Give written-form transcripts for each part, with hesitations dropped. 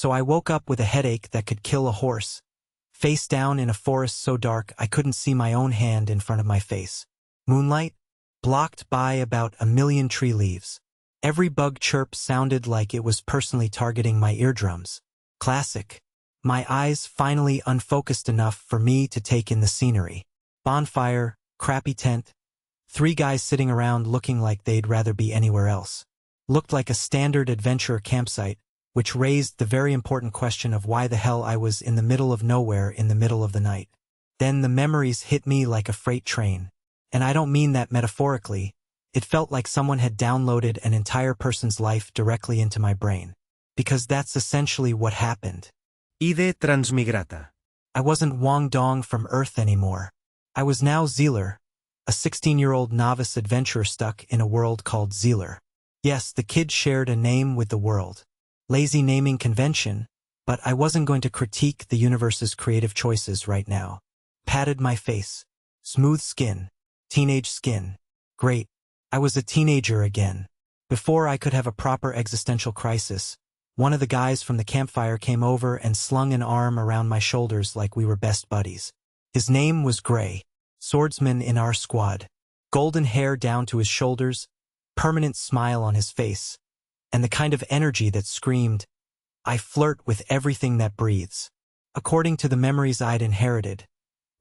So I woke up with a headache that could kill a horse, face down in a forest so dark I couldn't see my own hand in front of my face. Moonlight, blocked by about 1,000,000 tree leaves. Every bug chirp sounded like it was personally targeting my eardrums. Classic. My eyes finally unfocused enough for me to take in the scenery. Bonfire, crappy tent, 3 guys sitting around looking like they'd rather be anywhere else. Looked like a standard adventure campsite, which raised the very important question of why the hell I was in the middle of nowhere in the middle of the night. Then the memories hit me like a freight train. And I don't mean that metaphorically. It felt like someone had downloaded an entire person's life directly into my brain. Because that's essentially what happened. Ide transmigrata. I wasn't Wong Dong from Earth anymore. I was now Zealer, a 16-year-old novice adventurer stuck in a world called Zealer. Yes, the kid shared a name with the world. Lazy naming convention, but I wasn't going to critique the universe's creative choices right now. Patted my face. Smooth skin. Teenage skin. Great. I was a teenager again. Before I could have a proper existential crisis, one of the guys from the campfire came over and slung an arm around my shoulders like we were best buddies. His name was Gray, swordsman in our squad. Golden hair down to his shoulders, permanent smile on his face, and the kind of energy that screamed, "I flirt with everything that breathes." According to the memories I'd inherited,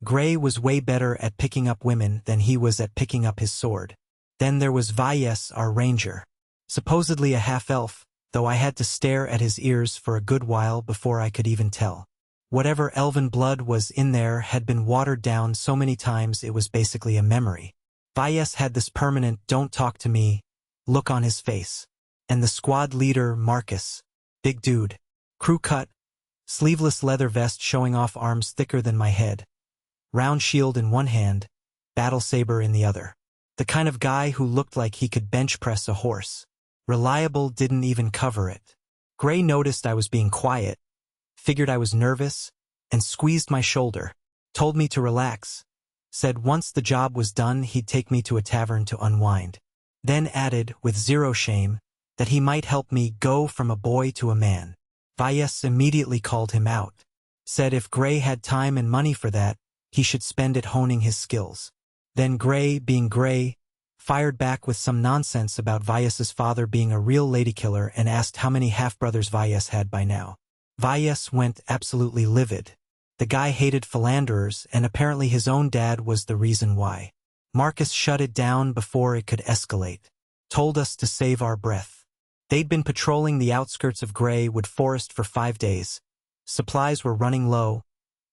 Gray was way better at picking up women than he was at picking up his sword. Then there was Valles, our ranger. Supposedly a half-elf, though I had to stare at his ears for a good while before I could even tell. Whatever elven blood was in there had been watered down so many times it was basically a memory. Valles had this permanent "don't talk to me" look on his face. And the squad leader, Marcus. Big dude. Crew cut. Sleeveless leather vest showing off arms thicker than my head. Round shield in one hand, battle saber in the other. The kind of guy who looked like he could bench press a horse. Reliable didn't even cover it. Gray noticed I was being quiet, figured I was nervous, and squeezed my shoulder. Told me to relax. Said once the job was done he'd take me to a tavern to unwind. Then added, with zero shame, that he might help me go from a boy to a man. Valles immediately called him out. Said if Gray had time and money for that, he should spend it honing his skills. Then Gray, being Gray, fired back with some nonsense about Valles's father being a real ladykiller and asked how many half-brothers Valles had by now. Valles went absolutely livid. The guy hated philanderers, and apparently his own dad was the reason why. Marcus shut it down before it could escalate. Told us to save our breath. They'd been patrolling the outskirts of Graywood Forest for 5 days. Supplies were running low.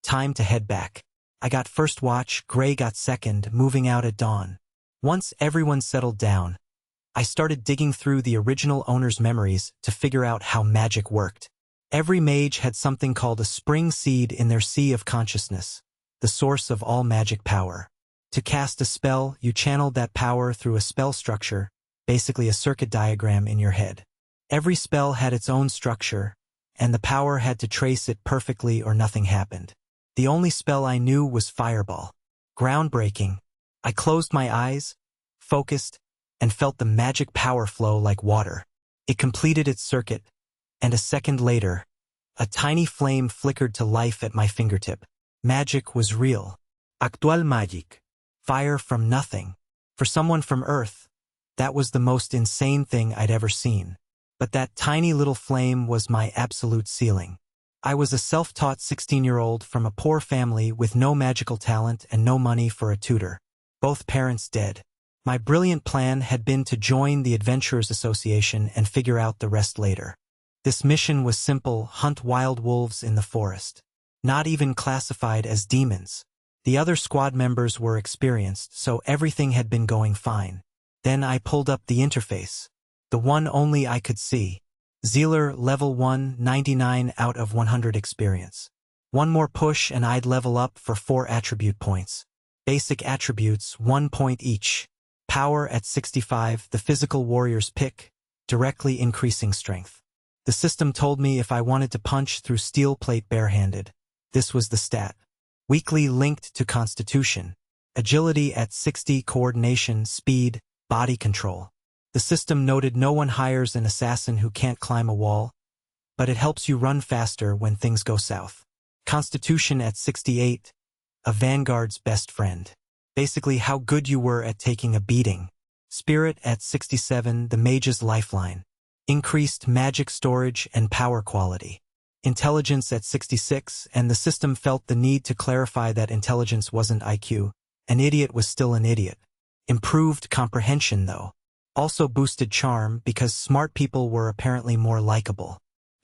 Time to head back. I got first watch, Gray got second, moving out at dawn. Once everyone settled down, I started digging through the original owner's memories to figure out how magic worked. Every mage had something called a spring seed in their sea of consciousness, the source of all magic power. To cast a spell, you channeled that power through a spell structure, basically a circuit diagram in your head. Every spell had its own structure, and the power had to trace it perfectly or nothing happened. The only spell I knew was Fireball. Groundbreaking. I closed my eyes, focused, and felt the magic power flow like water. It completed its circuit, and a second later, a tiny flame flickered to life at my fingertip. Magic was real. Actual magic. Fire from nothing. For someone from Earth, that was the most insane thing I'd ever seen. But that tiny little flame was my absolute ceiling. I was a self-taught 16-year-old from a poor family with no magical talent and no money for a tutor. Both parents dead. My brilliant plan had been to join the Adventurers Association and figure out the rest later. This mission was simple: hunt wild wolves in the forest. Not even classified as demons. The other squad members were experienced, so everything had been going fine. Then I pulled up the interface. The one only I could see. Zealer level 1, 99 out of 100 experience. One more push and I'd level up for 4 attribute points. Basic attributes, 1 point each. Power at 65, the physical warrior's pick, directly increasing strength. The system told me if I wanted to punch through steel plate barehanded, this was the stat. Weakly linked to constitution. Agility at 60, coordination, speed, body control. The system noted no one hires an assassin who can't climb a wall, but it helps you run faster when things go south. Constitution at 68, a vanguard's best friend. Basically how good you were at taking a beating. Spirit at 67, the mage's lifeline. Increased magic storage and power quality. Intelligence at 66, and the system felt the need to clarify that intelligence wasn't IQ. An idiot was still an idiot. Improved comprehension, though. Also boosted charm because smart people were apparently more likable.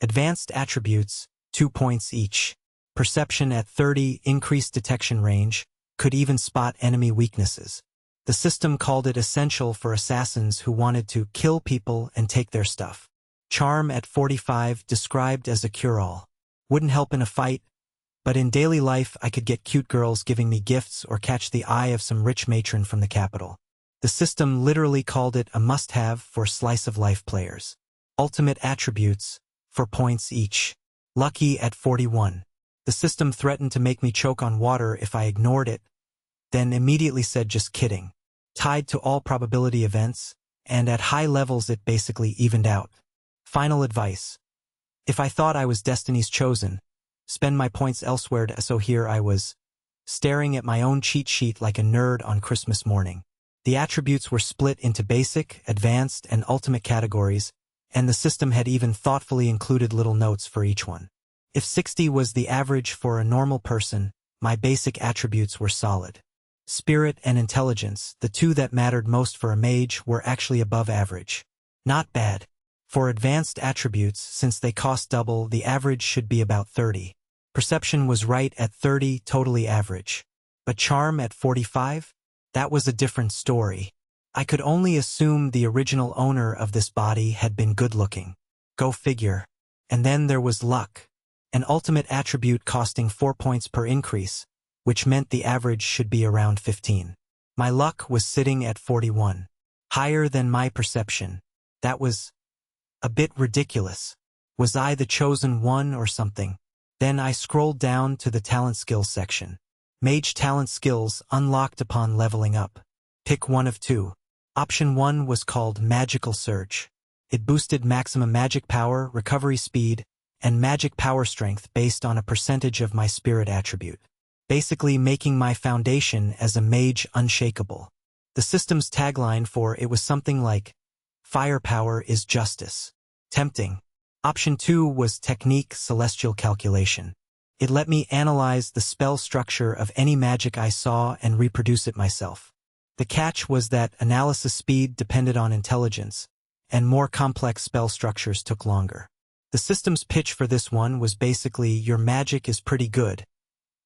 Advanced attributes, 2 points each. Perception at 30, increased detection range, could even spot enemy weaknesses. The system called it essential for assassins who wanted to kill people and take their stuff. Charm at 45, described as a cure-all. Wouldn't help in a fight, but in daily life I could get cute girls giving me gifts or catch the eye of some rich matron from the capital. The system literally called it a must-have for slice-of-life players. Ultimate attributes, 4 points each. Lucky at 41. The system threatened to make me choke on water if I ignored it, then immediately said just kidding. Tied to all probability events, and at high levels it basically evened out. Final advice. If I thought I was Destiny's chosen, spend my points elsewhere, so here I was, staring at my own cheat sheet like a nerd on Christmas morning. The attributes were split into basic, advanced, and ultimate categories, and the system had even thoughtfully included little notes for each one. If 60 was the average for a normal person, my basic attributes were solid. Spirit and intelligence, the two that mattered most for a mage, were actually above average. Not bad. For advanced attributes, since they cost double, the average should be about 30. Perception was right at 30, totally average. But charm at 45? That was a different story. I could only assume the original owner of this body had been good-looking. Go figure. And then there was luck. An ultimate attribute costing 4 points per increase, which meant the average should be around 15. My luck was sitting at 41. Higher than my perception. That was a bit ridiculous. Was I the chosen one or something? Then I scrolled down to the talent skills section. Mage talent skills unlocked upon leveling up. Pick one of two. Option 1 was called Magical Surge. It boosted maximum magic power, recovery speed, and magic power strength based on a percentage of my spirit attribute, basically making my foundation as a mage unshakable. The system's tagline for it was something like, "Firepower is justice." Tempting. Option 2 was Technique Celestial Calculation. It let me analyze the spell structure of any magic I saw and reproduce it myself. The catch was that analysis speed depended on intelligence, and more complex spell structures took longer. The system's pitch for this one was basically, your magic is pretty good,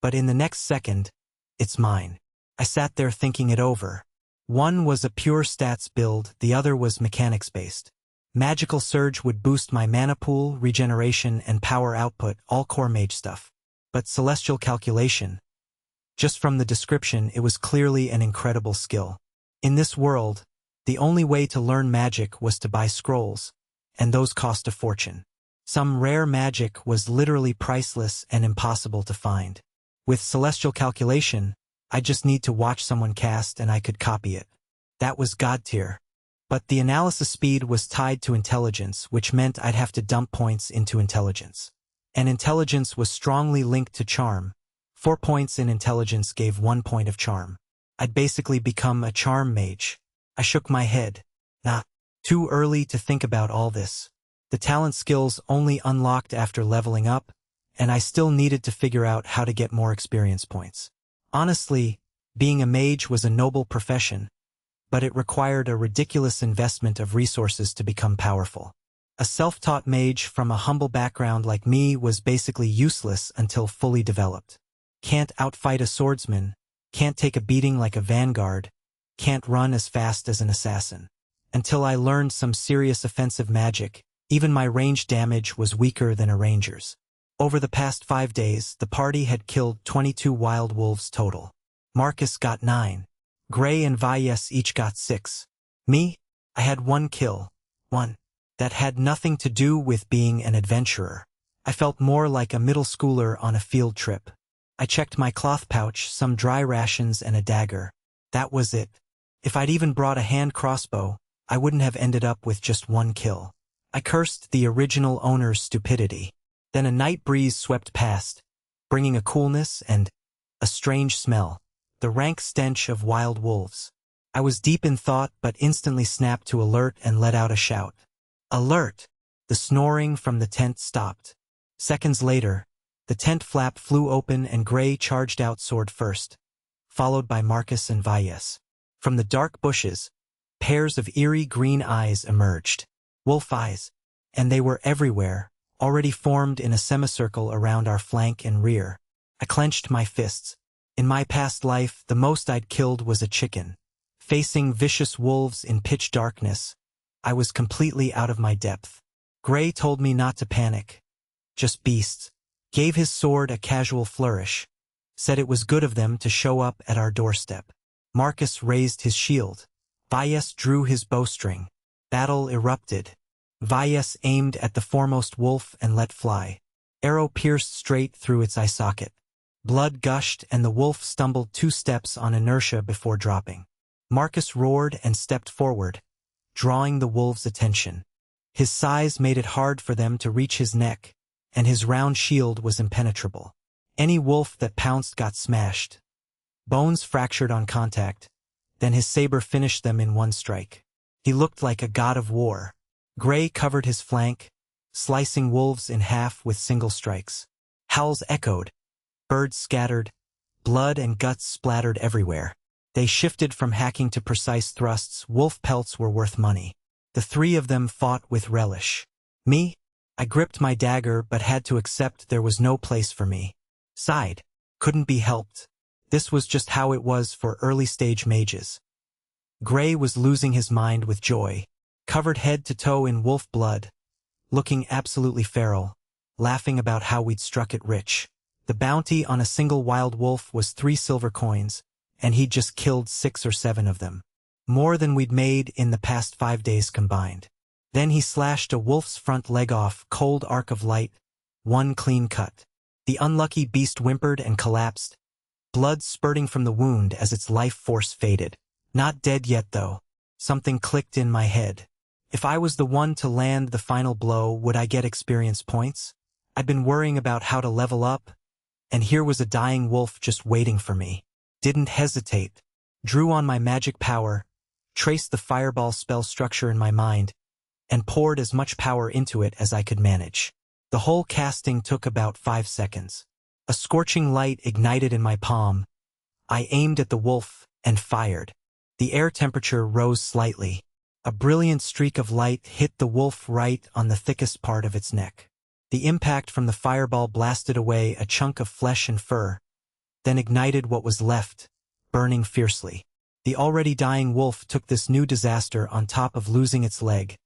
but in the next second, it's mine. I sat there thinking it over. One was a pure stats build, the other was mechanics-based. Magical Surge would boost my mana pool, regeneration, and power output, all core mage stuff. But Celestial Calculation, just from the description, it was clearly an incredible skill. In this world, the only way to learn magic was to buy scrolls, and those cost a fortune. Some rare magic was literally priceless and impossible to find. With Celestial Calculation, I just need to watch someone cast and I could copy it. That was god tier. But the analysis speed was tied to intelligence, which meant I'd have to dump points into intelligence. And intelligence was strongly linked to charm. 4 points in intelligence gave 1 point of charm. I'd basically become a charm mage. I shook my head. Nah, too early to think about all this. The talent skills only unlocked after leveling up, and I still needed to figure out how to get more experience points. Honestly, being a mage was a noble profession, but it required a ridiculous investment of resources to become powerful. A self-taught mage from a humble background like me was basically useless until fully developed. Can't outfight a swordsman, can't take a beating like a vanguard, can't run as fast as an assassin. Until I learned some serious offensive magic, even my range damage was weaker than a ranger's. Over the past 5 days, the party had killed 22 wild wolves total. Marcus got 9. Gray and Valles each got 6. Me? I had 1 kill. 1. That had nothing to do with being an adventurer. I felt more like a middle schooler on a field trip. I checked my cloth pouch, some dry rations and a dagger. That was it. If I'd even brought a hand crossbow, I wouldn't have ended up with just 1 kill. I cursed the original owner's stupidity. Then a night breeze swept past, bringing a coolness and a strange smell, the rank stench of wild wolves. I was deep in thought but instantly snapped to alert and let out a shout. Alert! The snoring from the tent stopped. Seconds later, the tent flap flew open and Gray charged out sword first, followed by Marcus and Valles. From the dark bushes, pairs of eerie green eyes emerged. Wolf eyes, and they were everywhere, already formed in a semicircle around our flank and rear. I clenched my fists. In my past life, the most I'd killed was a chicken. Facing vicious wolves in pitch darkness, I was completely out of my depth. Gray told me not to panic. Just beasts. Gave his sword a casual flourish. Said it was good of them to show up at our doorstep. Marcus raised his shield. Valles drew his bowstring. Battle erupted. Valles aimed at the foremost wolf and let fly. Arrow pierced straight through its eye socket. Blood gushed and the wolf stumbled 2 steps on inertia before dropping. Marcus roared and stepped forward, drawing the wolves' attention. His size made it hard for them to reach his neck, and his round shield was impenetrable. Any wolf that pounced got smashed. Bones fractured on contact, then his saber finished them in one strike. He looked like a god of war. Gray covered his flank, slicing wolves in half with single strikes. Howls echoed. Birds scattered. Blood and guts splattered everywhere. They shifted from hacking to precise thrusts. Wolf pelts were worth money. The 3 of them fought with relish. Me? I gripped my dagger but had to accept there was no place for me. Sighed. Couldn't be helped. This was just how it was for early-stage mages. Gray was losing his mind with joy, covered head to toe in wolf blood, looking absolutely feral, laughing about how we'd struck it rich. The bounty on a single wild wolf was 3 silver coins, and he'd just killed 6 or 7 of them. More than we'd made in the past 5 days combined. Then he slashed a wolf's front leg off, cold arc of light, 1 clean cut. The unlucky beast whimpered and collapsed, blood spurting from the wound as its life force faded. Not dead yet, though. Something clicked in my head. If I was the one to land the final blow, would I get experience points? I'd been worrying about how to level up, and here was a dying wolf just waiting for me. Didn't hesitate. Drew on my magic power, traced the fireball spell structure in my mind, and poured as much power into it as I could manage. The whole casting took about 5 seconds. A scorching light ignited in my palm. I aimed at the wolf and fired. The air temperature rose slightly. A brilliant streak of light hit the wolf right on the thickest part of its neck. The impact from the fireball blasted away a chunk of flesh and fur, then ignited what was left, burning fiercely. The already dying wolf took this new disaster on top of losing its leg,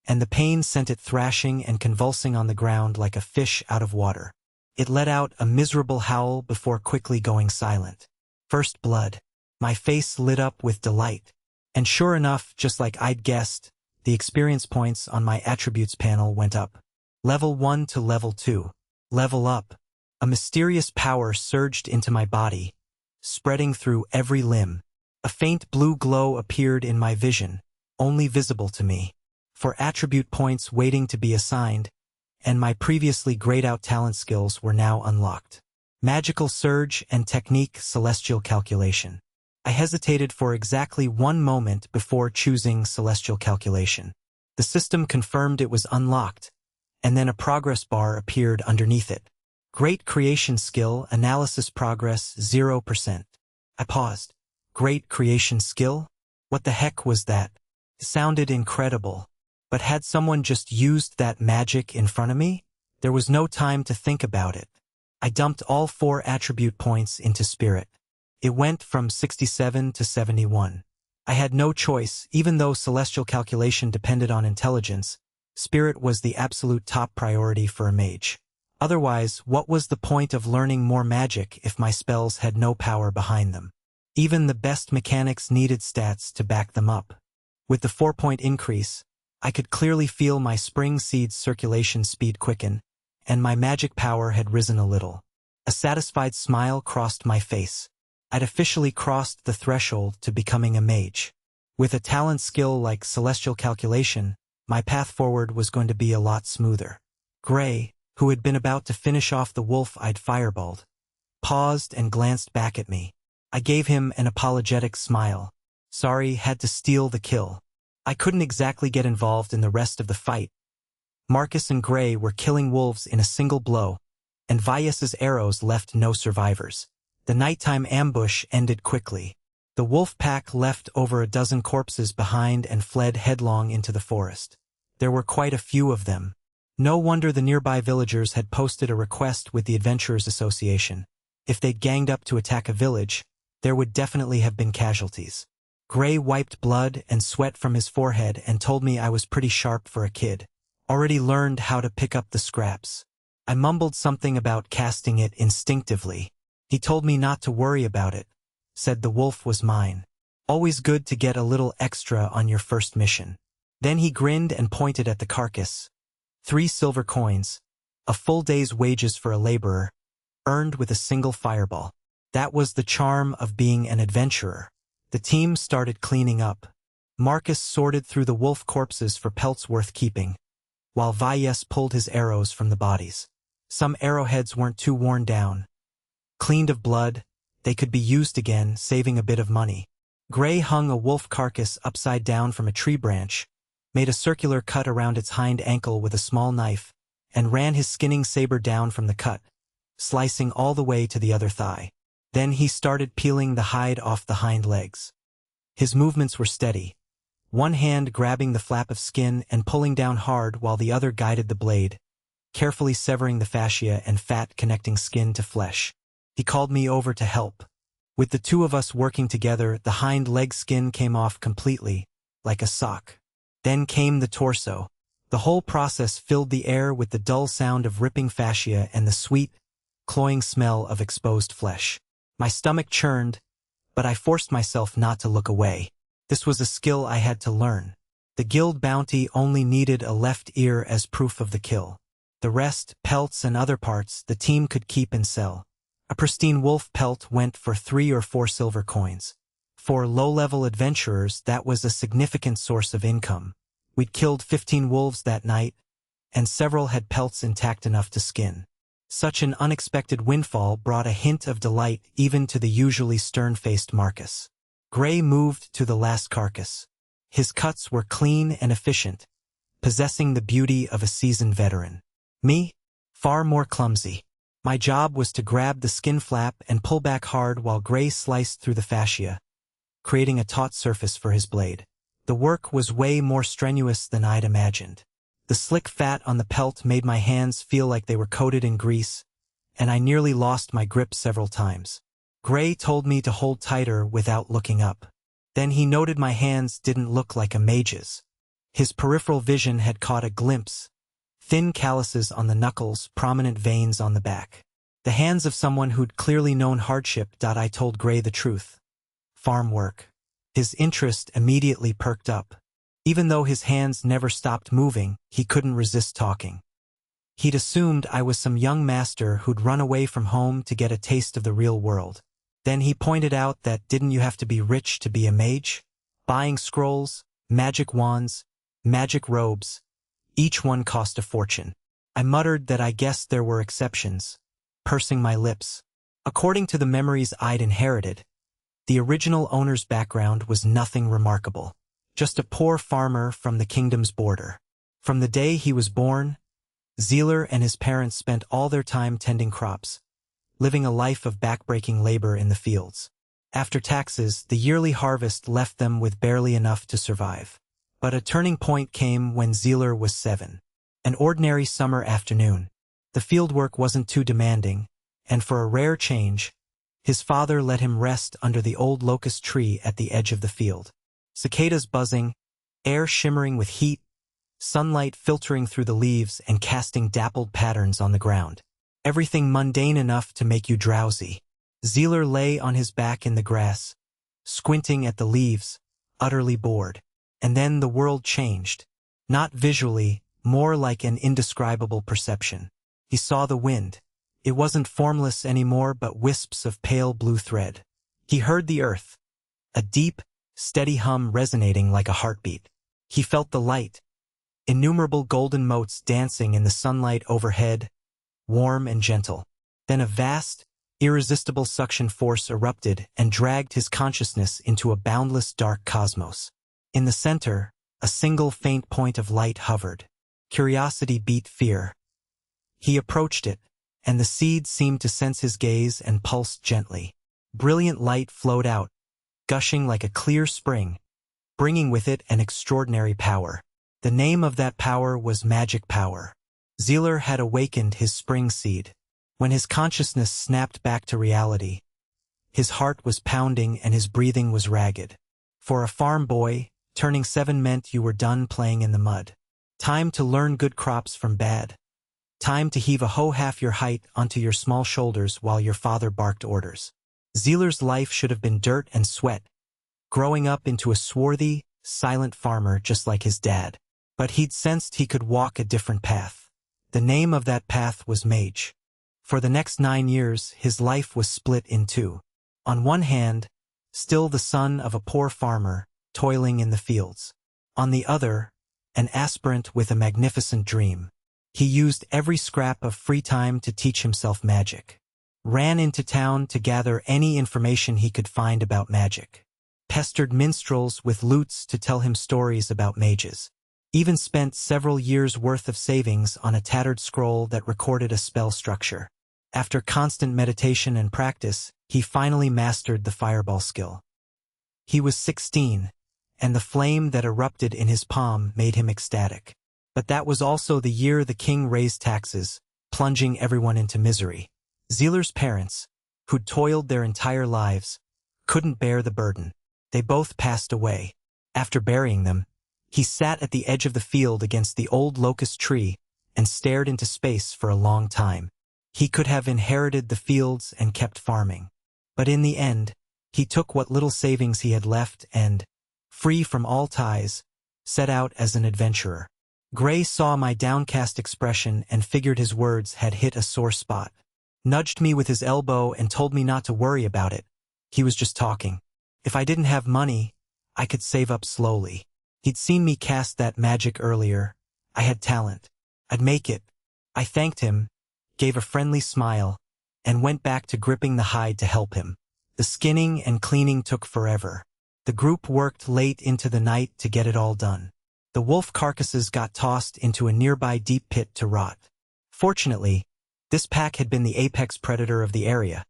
and the pain sent it thrashing and convulsing on the ground like a fish out of water. It let out a miserable howl before quickly going silent. First blood. My face lit up with delight. And sure enough, just like I'd guessed, the experience points on my attributes panel went up. Level 1 to level 2. Level up. A mysterious power surged into my body, spreading through every limb. A faint blue glow appeared in my vision, only visible to me. For attribute points waiting to be assigned, and my previously grayed-out talent skills were now unlocked. Magical Surge and Technique Celestial Calculation. I hesitated for exactly 1 moment before choosing Celestial Calculation. The system confirmed it was unlocked, and then a progress bar appeared underneath it. Great Creation Skill, Analysis Progress, 0%. I paused. Great Creation Skill? What the heck was that? It sounded incredible. But had someone just used that magic in front of me? There was no time to think about it. I dumped all 4 attribute points into Spirit. It went from 67 to 71. I had no choice, even though Celestial Calculation depended on intelligence. Spirit was the absolute top priority for a mage. Otherwise, what was the point of learning more magic if my spells had no power behind them? Even the best mechanics needed stats to back them up. With the 4-point increase, I could clearly feel my spring seed's circulation speed quicken, and my magic power had risen a little. A satisfied smile crossed my face. I'd officially crossed the threshold to becoming a mage. With a talent skill like Celestial Calculation, my path forward was going to be a lot smoother. Gray, who had been about to finish off the wolf I'd fireballed, paused and glanced back at me. I gave him an apologetic smile. Sorry, had to steal the kill. I couldn't exactly get involved in the rest of the fight. Marcus and Gray were killing wolves in a single blow, and Valles' arrows left no survivors. The nighttime ambush ended quickly. The wolf pack left over a dozen corpses behind and fled headlong into the forest. There were quite a few of them. No wonder the nearby villagers had posted a request with the Adventurers Association. If they'd ganged up to attack a village, there would definitely have been casualties. Gray wiped blood and sweat from his forehead and told me I was pretty sharp for a kid. Already learned how to pick up the scraps. I mumbled something about casting it instinctively. He told me not to worry about it, said the wolf was mine. Always good to get a little extra on your first mission. Then he grinned and pointed at the carcass. 3 silver coins, a full day's wages for a laborer, earned with a single fireball. That was the charm of being an adventurer. The team started cleaning up. Marcus sorted through the wolf corpses for pelts worth keeping, while Valles pulled his arrows from the bodies. Some arrowheads weren't too worn down. Cleaned of blood, they could be used again, saving a bit of money. Gray hung a wolf carcass upside down from a tree branch, made a circular cut around its hind ankle with a small knife, and ran his skinning saber down from the cut, slicing all the way to the other thigh. Then he started peeling the hide off the hind legs. His movements were steady, one hand grabbing the flap of skin and pulling down hard while the other guided the blade, carefully severing the fascia and fat connecting skin to flesh. He called me over to help. With the two of us working together, the hind leg skin came off completely, like a sock. Then came the torso. The whole process filled the air with the dull sound of ripping fascia and the sweet, cloying smell of exposed flesh. My stomach churned, but I forced myself not to look away. This was a skill I had to learn. The guild bounty only needed a left ear as proof of the kill. The rest, pelts and other parts, the team could keep and sell. A pristine wolf pelt went for 3 or 4 silver coins. For low-level adventurers, that was a significant source of income. We'd killed 15 wolves that night, and several had pelts intact enough to skin. Such an unexpected windfall brought a hint of delight even to the usually stern-faced Marcus. Gray moved to the last carcass. His cuts were clean and efficient, possessing the beauty of a seasoned veteran. Me? Far more clumsy. My job was to grab the skin flap and pull back hard while Gray sliced through the fascia, creating a taut surface for his blade. The work was way more strenuous than I'd imagined. The slick fat on the pelt made my hands feel like they were coated in grease, and I nearly lost my grip several times. Gray told me to hold tighter without looking up. Then he noted my hands didn't look like a mage's. His peripheral vision had caught a glimpse. Thin calluses on the knuckles, prominent veins on the back. The hands of someone who'd clearly known hardship. I told Gray the truth. Farm work. His interest immediately perked up. Even though his hands never stopped moving, he couldn't resist talking. He'd assumed I was some young master who'd run away from home to get a taste of the real world. Then he pointed out that didn't you have to be rich to be a mage? Buying scrolls, magic wands, magic robes. Each one cost a fortune. I muttered that I guessed there were exceptions, pursing my lips. According to the memories I'd inherited, the original owner's background was nothing remarkable. Just a poor farmer from the kingdom's border. From the day he was born, Zealer and his parents spent all their time tending crops, living a life of backbreaking labor in the fields. After taxes, the yearly harvest left them with barely enough to survive. But a turning point came when Zealer was 7. An ordinary summer afternoon. The fieldwork wasn't too demanding, and for a rare change, his father let him rest under the old locust tree at the edge of the field. Cicadas buzzing, air shimmering with heat, sunlight filtering through the leaves and casting dappled patterns on the ground. Everything mundane enough to make you drowsy. Zealer lay on his back in the grass, squinting at the leaves, utterly bored. And then the world changed. Not visually, more like an indescribable perception. He saw the wind. It wasn't formless anymore but wisps of pale blue thread. He heard the earth, a deep, steady hum resonating like a heartbeat. He felt the light, innumerable golden motes dancing in the sunlight overhead, warm and gentle. Then a vast, irresistible suction force erupted and dragged his consciousness into a boundless dark cosmos. In the center, a single faint point of light hovered. Curiosity beat fear. He approached it, and the seed seemed to sense his gaze and pulsed gently. Brilliant light flowed out, gushing like a clear spring, bringing with it an extraordinary power. The name of that power was magic power. Zealer had awakened his spring seed. When his consciousness snapped back to reality, his heart was pounding and his breathing was ragged. For a farm boy, turning 7 meant you were done playing in the mud. Time to learn good crops from bad. Time to heave a hoe half your height onto your small shoulders while your father barked orders. Zealer's life should have been dirt and sweat, growing up into a swarthy, silent farmer just like his dad. But he'd sensed he could walk a different path. The name of that path was Mage. For the next 9 years, his life was split in two. On one hand, still the son of a poor farmer, toiling in the fields. On the other, an aspirant with a magnificent dream. He used every scrap of free time to teach himself magic. Ran into town to gather any information he could find about magic. Pestered minstrels with lutes to tell him stories about mages. Even spent several years' worth of savings on a tattered scroll that recorded a spell structure. After constant meditation and practice, he finally mastered the fireball skill. He was 16, and the flame that erupted in his palm made him ecstatic. But that was also the year the king raised taxes, plunging everyone into misery. Zealer's parents, who'd toiled their entire lives, couldn't bear the burden. They both passed away. After burying them, he sat at the edge of the field against the old locust tree and stared into space for a long time. He could have inherited the fields and kept farming. But in the end, he took what little savings he had left and, free from all ties, set out as an adventurer. Gray saw my downcast expression and figured his words had hit a sore spot. Nudged me with his elbow and told me not to worry about it. He was just talking. If I didn't have money, I could save up slowly. He'd seen me cast that magic earlier. I had talent. I'd make it. I thanked him, gave a friendly smile, and went back to gripping the hide to help him. The skinning and cleaning took forever. The group worked late into the night to get it all done. The wolf carcasses got tossed into a nearby deep pit to rot. Fortunately, this pack had been the apex predator of the area,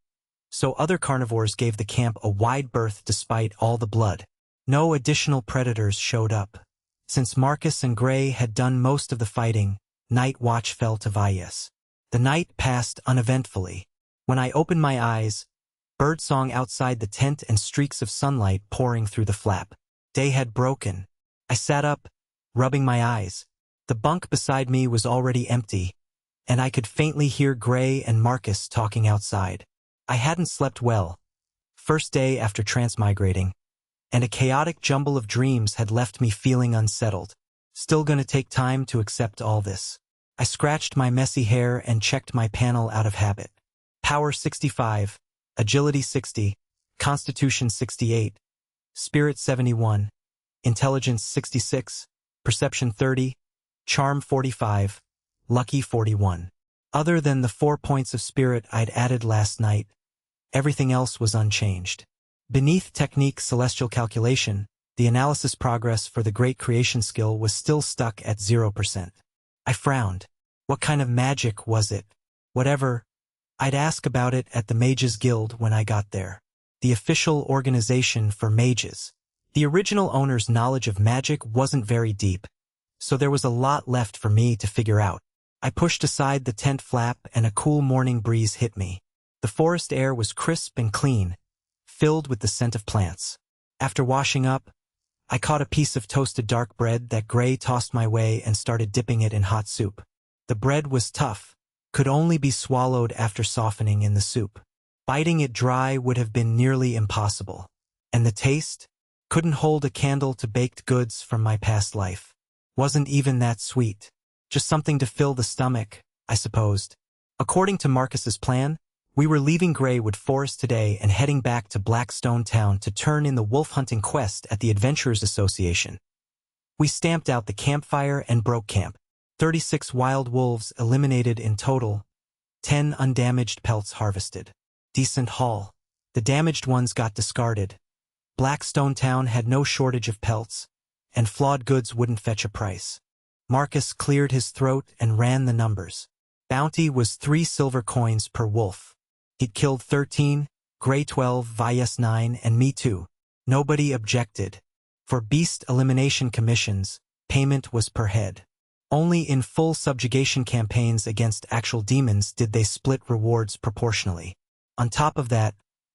so other carnivores gave the camp a wide berth despite all the blood. No additional predators showed up. Since Marcus and Gray had done most of the fighting, night watch fell to Valles. The night passed uneventfully. When I opened my eyes, birdsong outside the tent and streaks of sunlight pouring through the flap. Day had broken. I sat up, rubbing my eyes. The bunk beside me was already empty, and I could faintly hear Gray and Marcus talking outside. I hadn't slept well. First day after transmigrating, and a chaotic jumble of dreams had left me feeling unsettled. Still gonna take time to accept all this. I scratched my messy hair and checked my panel out of habit. Power 65, Agility 60, Constitution 68, Spirit 71, Intelligence 66, Perception 30, Charm 45, Lucky 41. Other than the 4 points of spirit I'd added last night, everything else was unchanged. Beneath Technique Celestial Calculation, the analysis progress for the Great Creation skill was still stuck at 0%. I frowned. What kind of magic was it? Whatever. I'd ask about it at the Mages Guild when I got there. The official organization for mages. The original owner's knowledge of magic wasn't very deep, so there was a lot left for me to figure out. I pushed aside the tent flap and a cool morning breeze hit me. The forest air was crisp and clean, filled with the scent of plants. After washing up, I caught a piece of toasted dark bread that Gray tossed my way and started dipping it in hot soup. The bread was tough, could only be swallowed after softening in the soup. Biting it dry would have been nearly impossible. And the taste? Couldn't hold a candle to baked goods from my past life. Wasn't even that sweet. Just something to fill the stomach, I supposed. According to Marcus's plan, we were leaving Greywood Forest today and heading back to Blackstone Town to turn in the wolf hunting quest at the Adventurers Association. We stamped out the campfire and broke camp. 36 wild wolves eliminated in total, 10 undamaged pelts harvested. Decent haul. The damaged ones got discarded. Blackstone Town had no shortage of pelts, and flawed goods wouldn't fetch a price. Marcus cleared his throat and ran the numbers. Bounty was 3 silver coins per wolf. He'd killed 13, Gray 12, Vyas 9, and me too. Nobody objected. For beast elimination commissions, payment was per head. Only in full subjugation campaigns against actual demons did they split rewards proportionally. On top of that,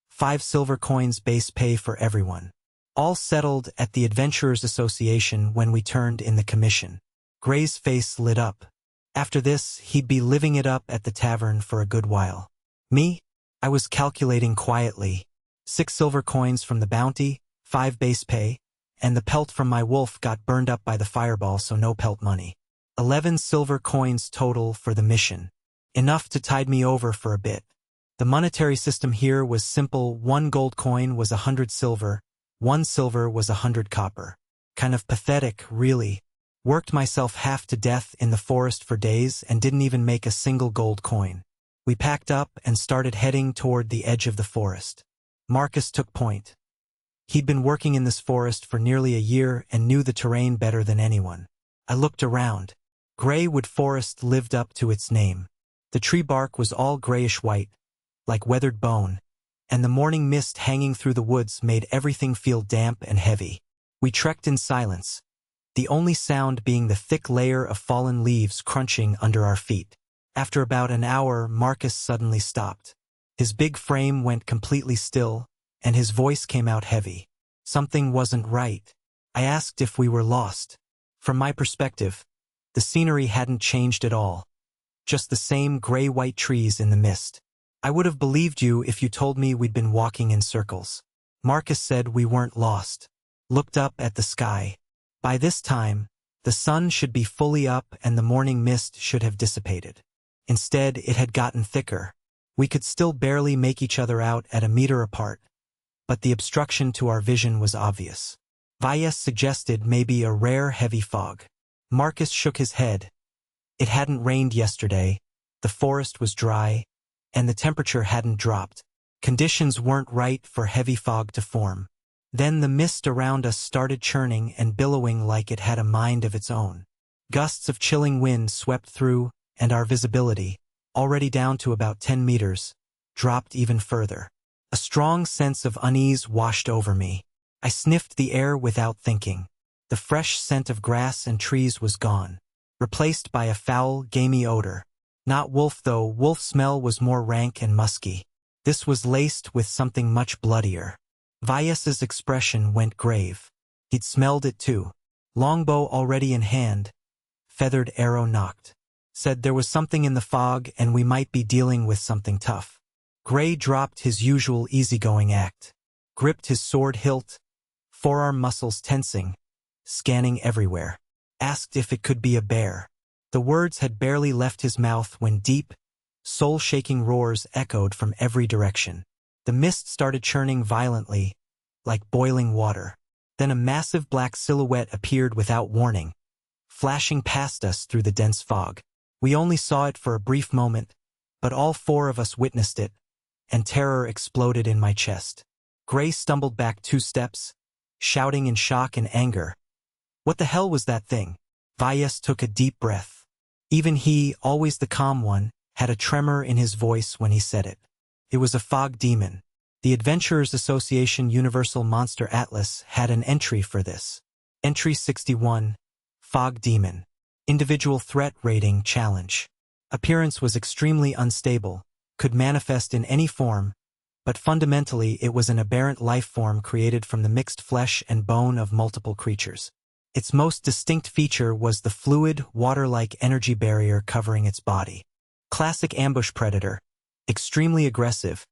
5 silver coins base pay for everyone. All settled at the Adventurers Association when we turned in the commission. Gray's face lit up. After this, he'd be living it up at the tavern for a good while. Me? I was calculating quietly. 6 silver coins from the bounty, 5 base pay, and the pelt from my wolf got burned up by the fireball, so no pelt money. 11 silver coins total for the mission. Enough to tide me over for a bit. The monetary system here was simple. 1 gold coin was 100 silver, 1 silver was 100 copper. Kind of pathetic, really. Worked myself half to death in the forest for days and didn't even make a single gold coin. We packed up and started heading toward the edge of the forest. Marcus took point. He'd been working in this forest for nearly a year and knew the terrain better than anyone. I looked around. Graywood Forest lived up to its name. The tree bark was all grayish-white, like weathered bone, and the morning mist hanging through the woods made everything feel damp and heavy. We trekked in silence, the only sound being the thick layer of fallen leaves crunching under our feet. After about an hour, Marcus suddenly stopped. His big frame went completely still, and his voice came out heavy. Something wasn't right. I asked if we were lost. From my perspective, the scenery hadn't changed at all. Just the same gray-white trees in the mist. I would have believed you if you told me we'd been walking in circles. Marcus said we weren't lost. Looked up at the sky. By this time, the sun should be fully up and the morning mist should have dissipated. Instead, it had gotten thicker. We could still barely make each other out at a meter apart, but the obstruction to our vision was obvious. Vyas suggested maybe a rare heavy fog. Marcus shook his head. It hadn't rained yesterday, the forest was dry, and the temperature hadn't dropped. Conditions weren't right for heavy fog to form. Then the mist around us started churning and billowing like it had a mind of its own. Gusts of chilling wind swept through, and our visibility, already down to about 10 meters, dropped even further. A strong sense of unease washed over me. I sniffed the air without thinking. The fresh scent of grass and trees was gone, replaced by a foul, gamey odor. Not wolf though, wolf smell was more rank and musky. This was laced with something much bloodier. Vyas's expression went grave. He'd smelled it too. Longbow already in hand, feathered arrow nocked. Said there was something in the fog and we might be dealing with something tough. Gray dropped his usual easygoing act. Gripped his sword hilt, forearm muscles tensing, scanning everywhere. Asked if it could be a bear. The words had barely left his mouth when deep, soul-shaking roars echoed from every direction. The mist started churning violently, like boiling water. Then a massive black silhouette appeared without warning, flashing past us through the dense fog. We only saw it for a brief moment, but all 4 of us witnessed it, and terror exploded in my chest. Gray stumbled back 2 steps, shouting in shock and anger. What the hell was that thing? Vyas took a deep breath. Even he, always the calm one, had a tremor in his voice when he said it. It was a fog demon. The Adventurers Association Universal Monster Atlas had an entry for this. Entry 61, Fog Demon. Individual Threat Rating Challenge. Appearance was extremely unstable, could manifest in any form, but fundamentally it was an aberrant life form created from the mixed flesh and bone of multiple creatures. Its most distinct feature was the fluid, water-like energy barrier covering its body. Classic ambush predator, extremely aggressive,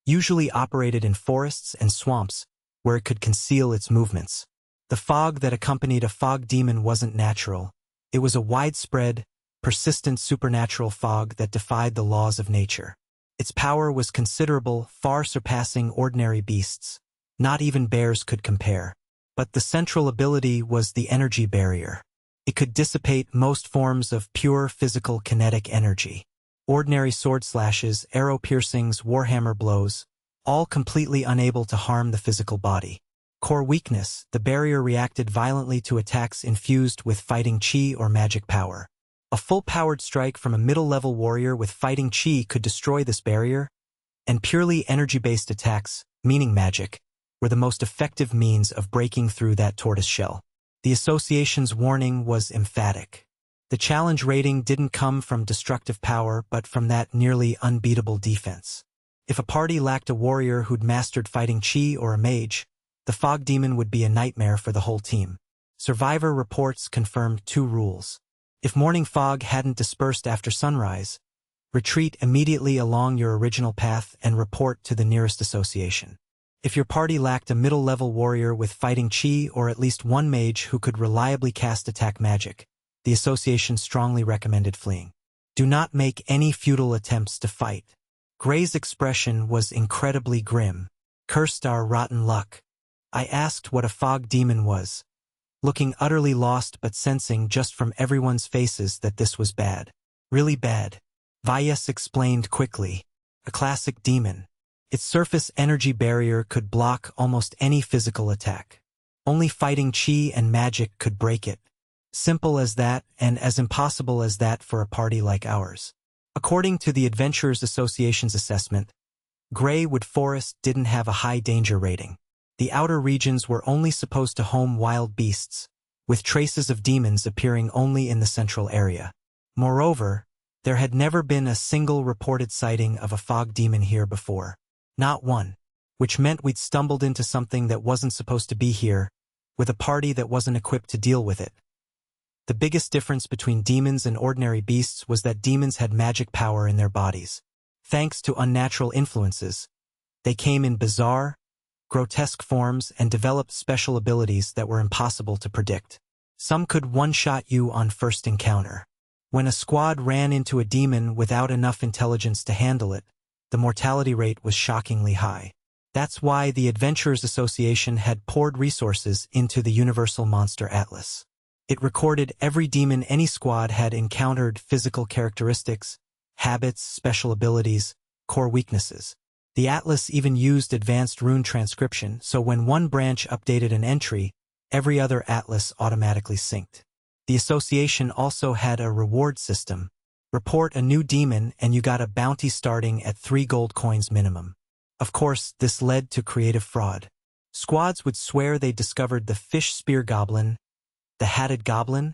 usually operated in forests and swamps, where it could conceal its movements. The fog that accompanied a fog demon wasn't natural. It was a widespread, persistent supernatural fog that defied the laws of nature. Its power was considerable, far surpassing ordinary beasts. Not even bears could compare. But the central ability was the energy barrier. It could dissipate most forms of pure physical kinetic energy. Ordinary sword slashes, arrow piercings, warhammer blows, all completely unable to harm the physical body. Core weakness, the barrier reacted violently to attacks infused with fighting chi or magic power. A full-powered strike from a middle-level warrior with fighting chi could destroy this barrier, and purely energy-based attacks, meaning magic, were the most effective means of breaking through that tortoise shell. The association's warning was emphatic. The challenge rating didn't come from destructive power but from that nearly unbeatable defense. If a party lacked a warrior who'd mastered fighting chi or a mage, the fog demon would be a nightmare for the whole team. Survivor reports confirmed 2 rules. If morning fog hadn't dispersed after sunrise, retreat immediately along your original path and report to the nearest association. If your party lacked a middle-level warrior with fighting chi or at least one mage who could reliably cast attack magic, the association strongly recommended fleeing. Do not make any futile attempts to fight. Gray's expression was incredibly grim. Cursed our rotten luck. I asked what a fog demon was, looking utterly lost but sensing just from everyone's faces that this was bad. Really bad. Vyas explained quickly. A classic demon. Its surface energy barrier could block almost any physical attack. Only fighting chi and magic could break it. Simple as that, and as impossible as that for a party like ours. According to the Adventurers Association's assessment, Greywood Forest didn't have a high danger rating. The outer regions were only supposed to home wild beasts, with traces of demons appearing only in the central area. Moreover, there had never been a single reported sighting of a fog demon here before. Not one. Which meant we'd stumbled into something that wasn't supposed to be here, with a party that wasn't equipped to deal with it. The biggest difference between demons and ordinary beasts was that demons had magic power in their bodies. Thanks to unnatural influences, they came in bizarre, grotesque forms and developed special abilities that were impossible to predict. Some could one-shot you on first encounter. When a squad ran into a demon without enough intelligence to handle it, the mortality rate was shockingly high. That's why the Adventurers Association had poured resources into the Universal Monster Atlas. It recorded every demon any squad had encountered, physical characteristics, habits, special abilities, core weaknesses. The Atlas even used advanced rune transcription, so when one branch updated an entry, every other Atlas automatically synced. The association also had a reward system. Report a new demon and you got a bounty starting at 3 gold coins minimum. Of course, this led to creative fraud. Squads would swear they discovered the fish spear goblin, the hatted goblin,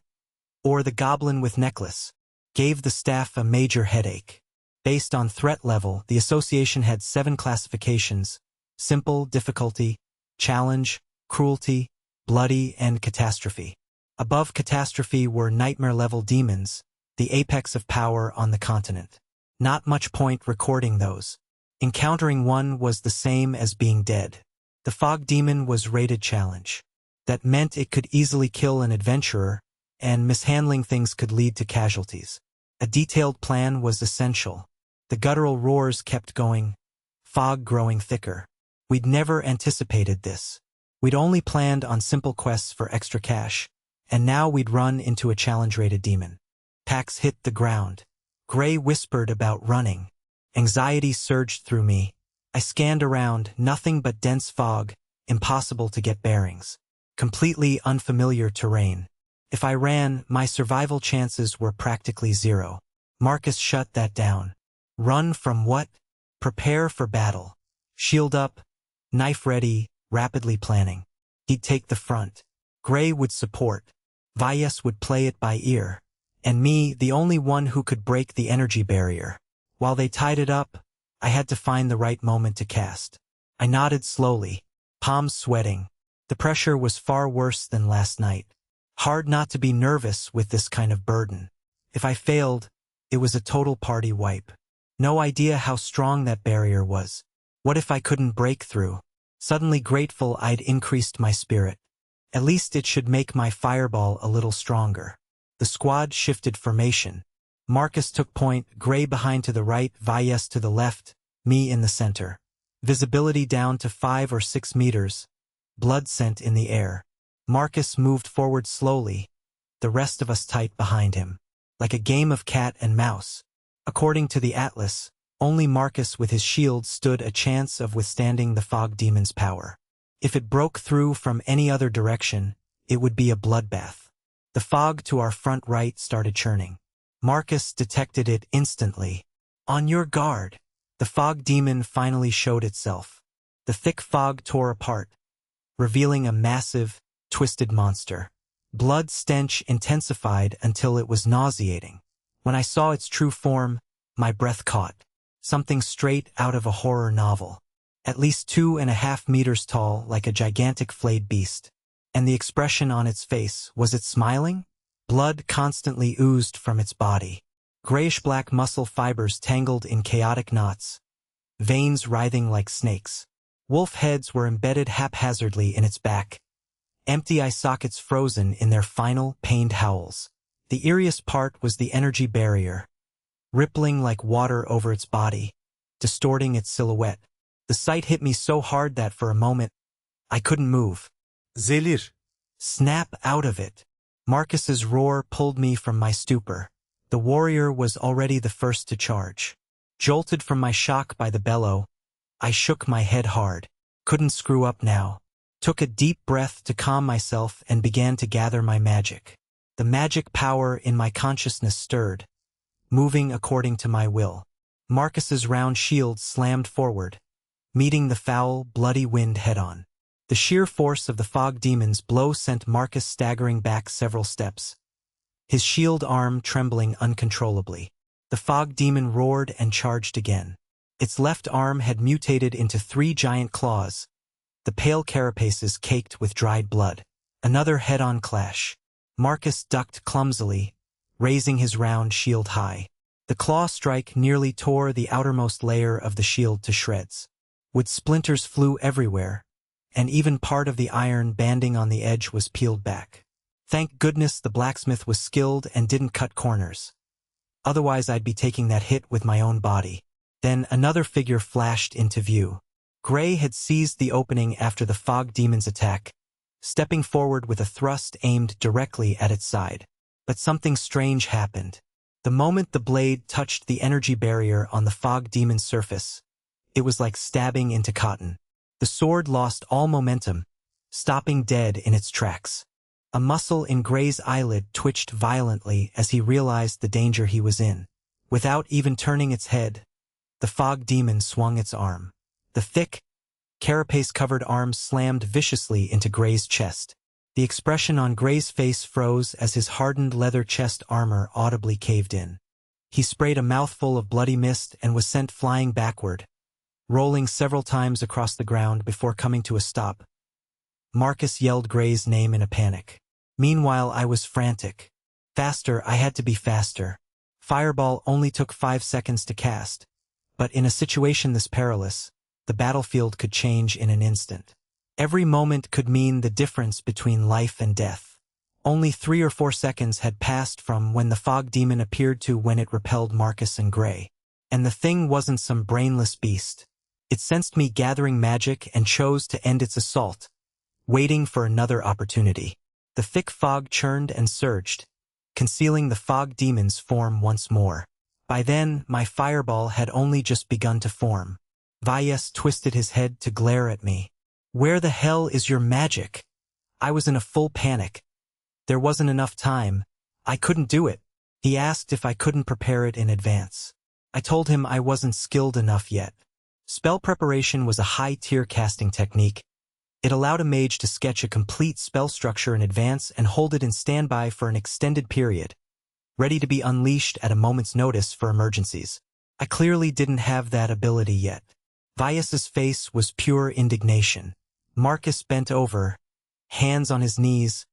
or the goblin with necklace. Gave the staff a major headache. Based on threat level, the association had 7 classifications: simple, difficulty, challenge, cruelty, bloody, and catastrophe. Above catastrophe were nightmare-level demons, the apex of power on the continent. Not much point recording those. Encountering one was the same as being dead. The fog demon was rated challenge. That meant it could easily kill an adventurer, and mishandling things could lead to casualties. A detailed plan was essential. The guttural roars kept going, fog growing thicker. We'd never anticipated this. We'd only planned on simple quests for extra cash, and now we'd run into a challenge-rated demon. Packs hit the ground. Gray whispered about running. Anxiety surged through me. I scanned around, nothing but dense fog, impossible to get bearings. Completely unfamiliar terrain. If I ran, my survival chances were practically 0. Marcus shut that down. Run from what? Prepare for battle. Shield up, knife ready, rapidly planning. He'd take the front. Gray would support. Vyas would play it by ear. And me, the only one who could break the energy barrier. While they tied it up, I had to find the right moment to cast. I nodded slowly, palms sweating. The pressure was far worse than last night. Hard not to be nervous with this kind of burden. If I failed, it was a total party wipe. No idea how strong that barrier was. What if I couldn't break through? Suddenly grateful I'd increased my spirit. At least it should make my fireball a little stronger. The squad shifted formation. Marcus took point, Gray behind to the right, Vyas to the left, me in the center. Visibility down to 5 or 6 meters. blood scent in the air. Marcus moved forward slowly, the rest of us tight behind him. Like a game of cat and mouse. According to the Atlas, only Marcus with his shield stood a chance of withstanding the fog demon's power. If it broke through from any other direction, it would be a bloodbath. The fog to our front right started churning. Marcus detected it instantly. On your guard. The fog demon finally showed itself. The thick fog tore apart, revealing a massive, twisted monster. Blood stench intensified until it was nauseating. When I saw its true form, my breath caught. Something straight out of a horror novel. At least 2.5 meters tall, like a gigantic flayed beast. And the expression on its face, was it smiling? Blood constantly oozed from its body. Grayish-black muscle fibers tangled in chaotic knots. Veins writhing like snakes. Wolf heads were embedded haphazardly in its back. Empty eye sockets frozen in their final, pained howls. The eeriest part was the energy barrier, rippling like water over its body, distorting its silhouette. The sight hit me so hard that for a moment, I couldn't move. Zelir. Snap out of it. Marcus's roar pulled me from my stupor. The warrior was already the first to charge. Jolted from my shock by the bellow, I shook my head hard. Couldn't screw up now. Took a deep breath to calm myself and began to gather my magic. The magic power in my consciousness stirred, moving according to my will. Marcus's round shield slammed forward, meeting the foul, bloody wind head-on. The sheer force of the fog demon's blow sent Marcus staggering back several steps, his shield arm trembling uncontrollably. The fog demon roared and charged again. Its left arm had mutated into 3 giant claws, the pale carapaces caked with dried blood. Another head-on clash. Marcus ducked clumsily, raising his round shield high. The claw strike nearly tore the outermost layer of the shield to shreds. Wood splinters flew everywhere, and even part of the iron banding on the edge was peeled back. Thank goodness the blacksmith was skilled and didn't cut corners. Otherwise I'd be taking that hit with my own body. Then another figure flashed into view. Gray had seized the opening after the fog demon's attack, stepping forward with a thrust aimed directly at its side. But something strange happened. The moment the blade touched the energy barrier on the fog demon's surface, it was like stabbing into cotton. The sword lost all momentum, stopping dead in its tracks. A muscle in Gray's eyelid twitched violently as he realized the danger he was in. Without even turning its head, the fog demon swung its arm. The thick, carapace-covered arm slammed viciously into Gray's chest. The expression on Gray's face froze as his hardened leather chest armor audibly caved in. He sprayed a mouthful of bloody mist and was sent flying backward, rolling several times across the ground before coming to a stop. Marcus yelled Gray's name in a panic. Meanwhile, I was frantic. Faster, I had to be faster. Fireball only took 5 seconds to cast, but in a situation this perilous, the battlefield could change in an instant. Every moment could mean the difference between life and death. Only 3 or 4 seconds had passed from when the fog demon appeared to when it repelled Marcus and Gray. And the thing wasn't some brainless beast. It sensed me gathering magic and chose to end its assault, waiting for another opportunity. The thick fog churned and surged, concealing the fog demon's form once more. By then, my fireball had only just begun to form. Valles twisted his head to glare at me. Where the hell is your magic? I was in a full panic. There wasn't enough time. I couldn't do it. He asked if I couldn't prepare it in advance. I told him I wasn't skilled enough yet. Spell preparation was a high-tier casting technique. It allowed a mage to sketch a complete spell structure in advance and hold it in standby for an extended period, ready to be unleashed at a moment's notice for emergencies. I clearly didn't have that ability yet. Valles' face was pure indignation. Marcus bent over, hands on his knees,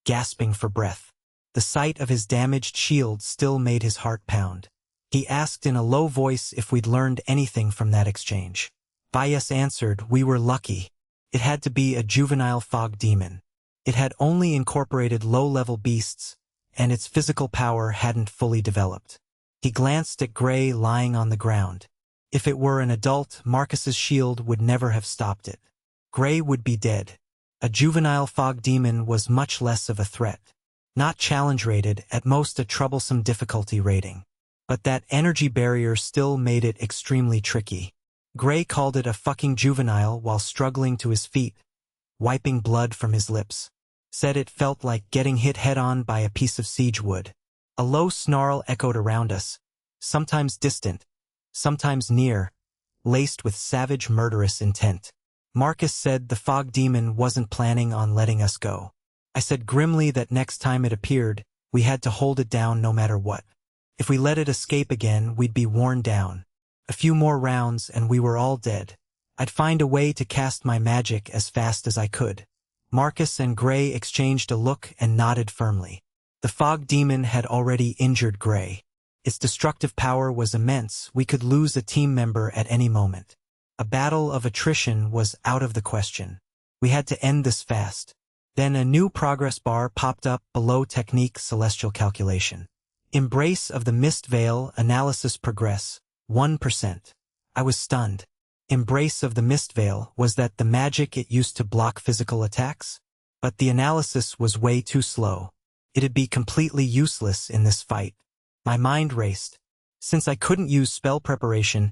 gasping for breath. The sight of his damaged shield still made his heart pound. He asked in a low voice if we'd learned anything from that exchange. Valles answered, we were lucky. It had to be a juvenile fog demon. It had only incorporated low-level beasts, and its physical power hadn't fully developed. He glanced at Gray lying on the ground. If it were an adult, Marcus's shield would never have stopped it. Gray would be dead. A juvenile fog demon was much less of a threat. Not challenge rated, at most a troublesome difficulty rating. But that energy barrier still made it extremely tricky. Gray called it a fucking juvenile while struggling to his feet, wiping blood from his lips. Said it felt like getting hit head-on by a piece of siege wood. A low snarl echoed around us, sometimes distant, sometimes near, laced with savage murderous intent. Marcus said the fog demon wasn't planning on letting us go. I said grimly that next time it appeared, we had to hold it down no matter what. If we let it escape again, we'd be worn down. A few more rounds and we were all dead. I'd find a way to cast my magic as fast as I could. Marcus and Gray exchanged a look and nodded firmly. The fog demon had already injured Gray. Its destructive power was immense. We could lose a team member at any moment. A battle of attrition was out of the question. We had to end this fast. Then a new progress bar popped up below Technique Celestial Calculation. Embrace of the Mist Veil Analysis Progress, 1%. I was stunned. Embrace of the Mist Veil was that the magic it used to block physical attacks? But the analysis was way too slow. It'd be completely useless in this fight. My mind raced. Since I couldn't use spell preparation,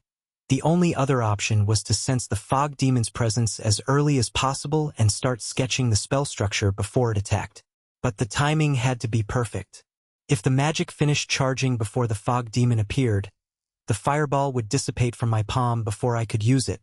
the only other option was to sense the fog demon's presence as early as possible and start sketching the spell structure before it attacked. But the timing had to be perfect. If the magic finished charging before the fog demon appeared, the fireball would dissipate from my palm before I could use it,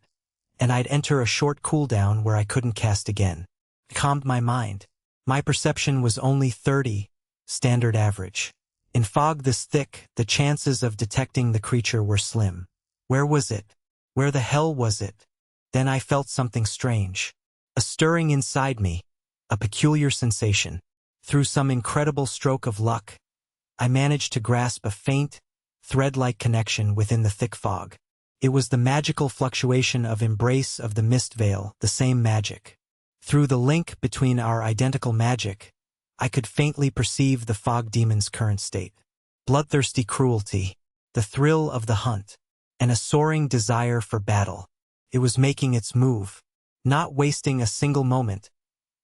and I'd enter a short cooldown where I couldn't cast again. I calmed my mind. My perception was only 30, standard average. In fog this thick, the chances of detecting the creature were slim. Where was it? Where the hell was it? Then I felt something strange. A stirring inside me. A peculiar sensation. Through some incredible stroke of luck, I managed to grasp a faint, thread-like connection within the thick fog. It was the magical fluctuation of Embrace of the Mist Veil, the same magic. Through the link between our identical magic, I could faintly perceive the fog demon's current state. Bloodthirsty cruelty, the thrill of the hunt, and a soaring desire for battle. It was making its move. Not wasting a single moment,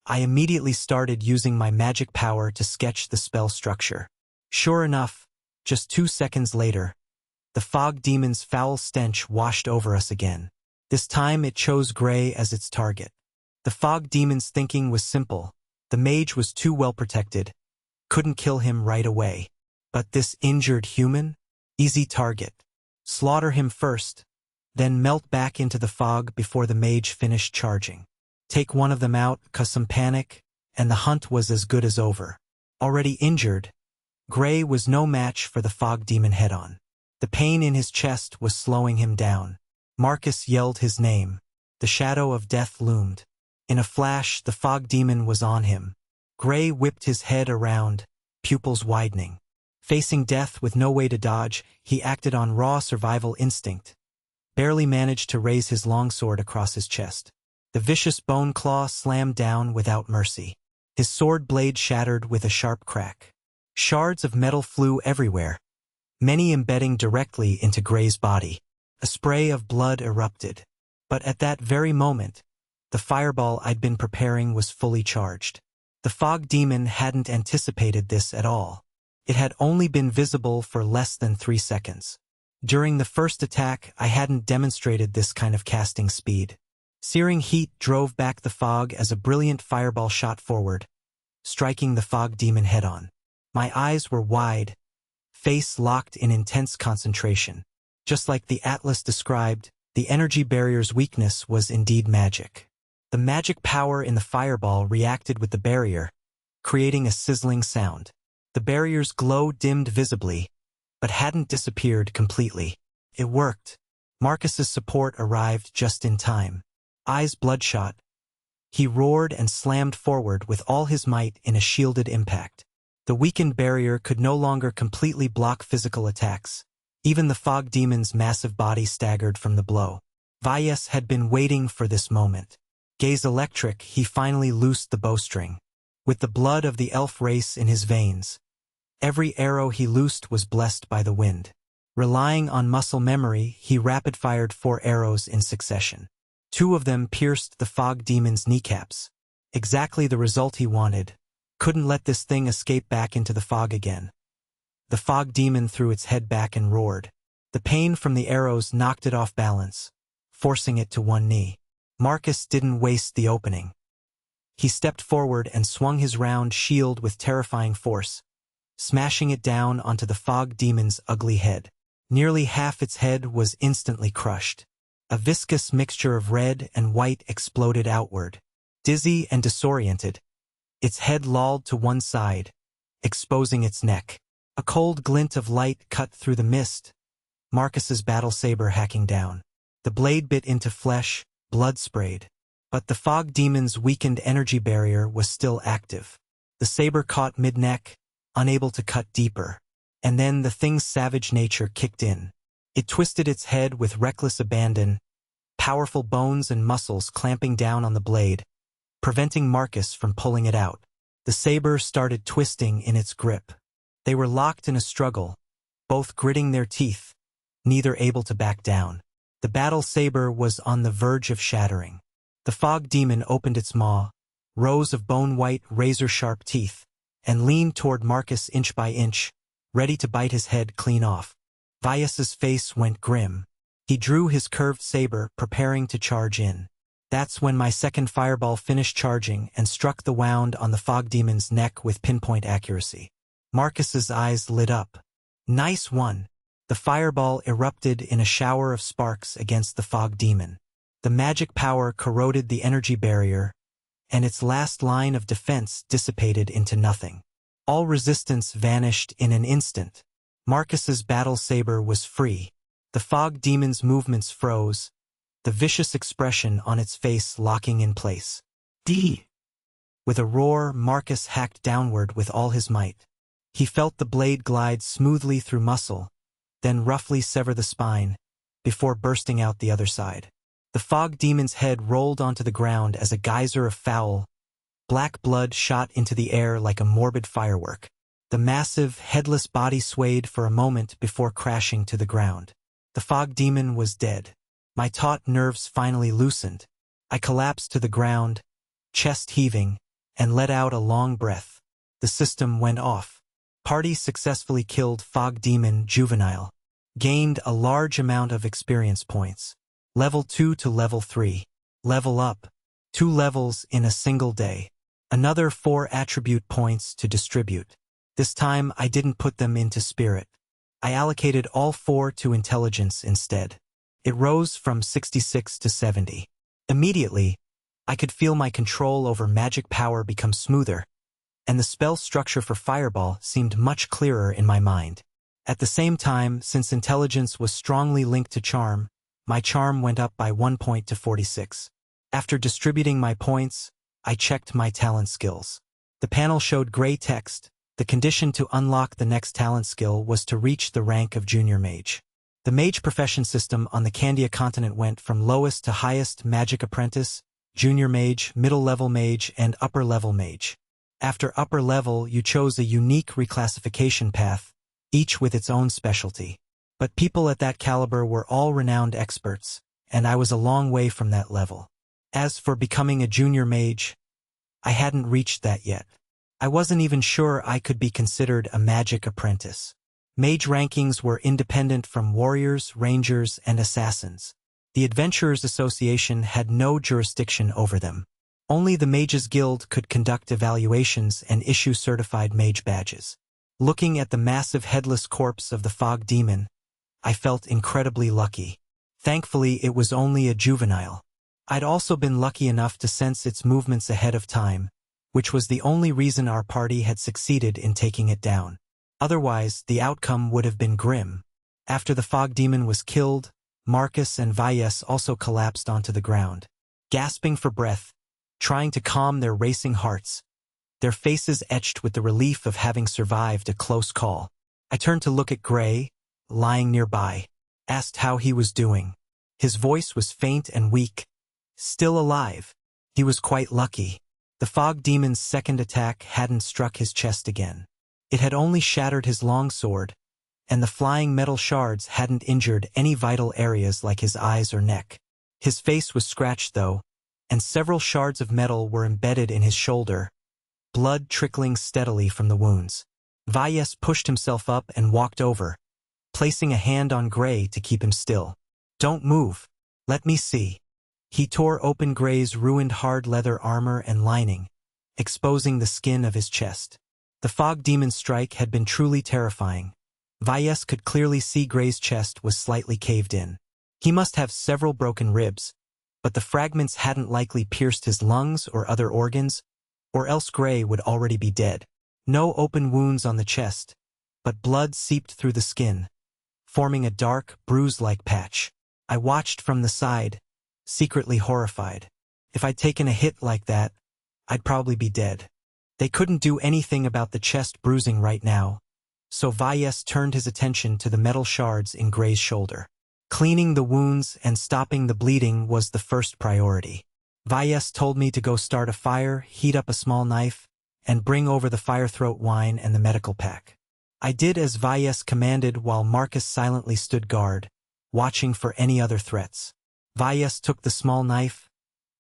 I immediately started using my magic power to sketch the spell structure. Sure enough, just 2 seconds later, the fog demon's foul stench washed over us again. This time it chose Gray as its target. The fog demon's thinking was simple. The mage was too well protected. Couldn't kill him right away. But this injured human? Easy target. Slaughter him first, then melt back into the fog before the mage finished charging. Take one of them out, cause some panic, and the hunt was as good as over. Already injured, Gray was no match for the fog demon head-on. The pain in his chest was slowing him down. Marcus yelled his name. The shadow of death loomed. In a flash, the fog demon was on him. Gray whipped his head around, pupils widening. Facing death with no way to dodge, he acted on raw survival instinct. Barely managed to raise his longsword across his chest. The vicious bone claw slammed down without mercy. His sword blade shattered with a sharp crack. Shards of metal flew everywhere, many embedding directly into Gray's body. A spray of blood erupted. But at that very moment, the fireball I'd been preparing was fully charged. The fog demon hadn't anticipated this at all. It had only been visible for less than 3 seconds. During the first attack, I hadn't demonstrated this kind of casting speed. Searing heat drove back the fog as a brilliant fireball shot forward, striking the fog demon head-on. My eyes were wide, face locked in intense concentration. Just like the Atlas described, the energy barrier's weakness was indeed magic. The magic power in the fireball reacted with the barrier, creating a sizzling sound. The barrier's glow dimmed visibly, but hadn't disappeared completely. It worked. Marcus's support arrived just in time. Eyes bloodshot, he roared and slammed forward with all his might in a shielded impact. The weakened barrier could no longer completely block physical attacks. Even the fog demon's massive body staggered from the blow. Valles had been waiting for this moment. Gaze electric, he finally loosed the bowstring. With the blood of the elf race in his veins, every arrow he loosed was blessed by the wind. Relying on muscle memory, he rapid-fired 4 arrows in succession. 2 of them pierced the fog demon's kneecaps. Exactly the result he wanted. Couldn't let this thing escape back into the fog again. The fog demon threw its head back and roared. The pain from the arrows knocked it off balance, forcing it to one knee. Marcus didn't waste the opening. He stepped forward and swung his round shield with terrifying force, smashing it down onto the fog demon's ugly head. Nearly half its head was instantly crushed. A viscous mixture of red and white exploded outward. Dizzy and disoriented, its head lolled to one side, exposing its neck. A cold glint of light cut through the mist, Marcus's battle saber hacking down. The blade bit into flesh, blood sprayed. But the fog demon's weakened energy barrier was still active. The saber caught mid-neck, unable to cut deeper. And then the thing's savage nature kicked in. It twisted its head with reckless abandon, powerful bones and muscles clamping down on the blade, preventing Marcus from pulling it out. The saber started twisting in its grip. They were locked in a struggle, both gritting their teeth, neither able to back down. The battle saber was on the verge of shattering. The fog demon opened its maw, rows of bone-white, razor-sharp teeth, and leaned toward Marcus inch by inch, ready to bite his head clean off. Vias's face went grim. He drew his curved saber, preparing to charge in. That's when my second fireball finished charging and struck the wound on the fog demon's neck with pinpoint accuracy. Marcus's eyes lit up. Nice one. The fireball erupted in a shower of sparks against the fog demon. The magic power corroded the energy barrier, and its last line of defense dissipated into nothing. All resistance vanished in an instant. Marcus's battle saber was free. The fog demon's movements froze, the vicious expression on its face locking in place. D. With a roar, Marcus hacked downward with all his might. He felt the blade glide smoothly through muscle, then roughly sever the spine, before bursting out the other side. The fog demon's head rolled onto the ground as a geyser of foul, black blood shot into the air like a morbid firework. The massive, headless body swayed for a moment before crashing to the ground. The fog demon was dead. My taut nerves finally loosened. I collapsed to the ground, chest heaving, and let out a long breath. The system went off. Party successfully killed Fog Demon Juvenile. Gained a large amount of experience points. Level 2 to Level 3. Level up. 2 levels in a single day. Another 4 attribute points to distribute. This time I didn't put them into spirit. I allocated all 4 to intelligence instead. It rose from 66 to 70. Immediately, I could feel my control over magic power become smoother, and the spell structure for Fireball seemed much clearer in my mind. At the same time, since intelligence was strongly linked to charm, my charm went up by 1 point to 46. After distributing my points, I checked my talent skills. The panel showed gray text. The condition to unlock the next talent skill was to reach the rank of Junior Mage. The Mage profession system on the Candia continent went from lowest to highest Magic Apprentice, Junior Mage, Middle-Level Mage, and Upper-Level Mage. After Upper Level, you chose a unique reclassification path, each with its own specialty. But people at that caliber were all renowned experts, and I was a long way from that level. As for becoming a Junior Mage, I hadn't reached that yet. I wasn't even sure I could be considered a Magic Apprentice. Mage rankings were independent from warriors, rangers, and assassins. The Adventurers Association had no jurisdiction over them. Only the Mages Guild could conduct evaluations and issue certified mage badges. Looking at the massive headless corpse of the Fog Demon, I felt incredibly lucky. Thankfully, it was only a juvenile. I'd also been lucky enough to sense its movements ahead of time, which was the only reason our party had succeeded in taking it down. Otherwise, the outcome would have been grim. After the Fog Demon was killed, Marcus and Vias also collapsed onto the ground, gasping for breath, trying to calm their racing hearts, their faces etched with the relief of having survived a close call. I turned to look at Gray, lying nearby, asked how he was doing. His voice was faint and weak. Still alive. He was quite lucky. The Fog Demon's second attack hadn't struck his chest again. It had only shattered his longsword, and the flying metal shards hadn't injured any vital areas like his eyes or neck. His face was scratched though, and several shards of metal were embedded in his shoulder, blood trickling steadily from the wounds. Valles pushed himself up and walked over, placing a hand on Gray to keep him still. "Don't move. Let me see." He tore open Gray's ruined hard leather armor and lining, exposing the skin of his chest. The fog demon strike had been truly terrifying. Valles could clearly see Gray's chest was slightly caved in. He must have several broken ribs, but the fragments hadn't likely pierced his lungs or other organs, or else Gray would already be dead. No open wounds on the chest, but blood seeped through the skin, forming a dark, bruise-like patch. I watched from the side, secretly horrified. If I'd taken a hit like that, I'd probably be dead. They couldn't do anything about the chest bruising right now, so Valles turned his attention to the metal shards in Gray's shoulder. Cleaning the wounds and stopping the bleeding was the first priority. Valles told me to go start a fire, heat up a small knife, and bring over the fire-throat wine and the medical pack. I did as Valles commanded while Marcus silently stood guard, watching for any other threats. Valles took the small knife,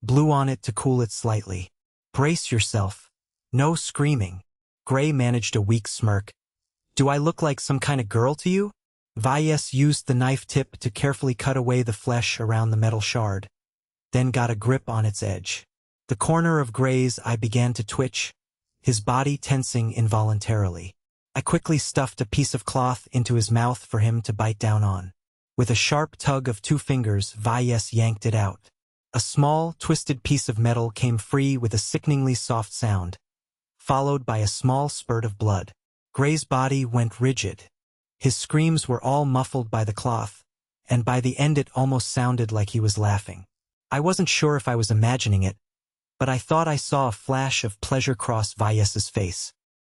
blew on it to cool it slightly. "Brace yourself. No screaming." Gray managed a weak smirk. "Do I look like some kind of girl to you?" Valles used the knife tip to carefully cut away the flesh around the metal shard, then got a grip on its edge. The corner of Gray's eye began to twitch, his body tensing involuntarily. I quickly stuffed a piece of cloth into his mouth for him to bite down on. With a sharp tug of 2 fingers, Valles yanked it out. A small, twisted piece of metal came free with a sickeningly soft sound, followed by a small spurt of blood. Gray's body went rigid. His screams were all muffled by the cloth, and by the end it almost sounded like he was laughing. I wasn't sure if I was imagining it, but I thought I saw a flash of pleasure cross Valles's face.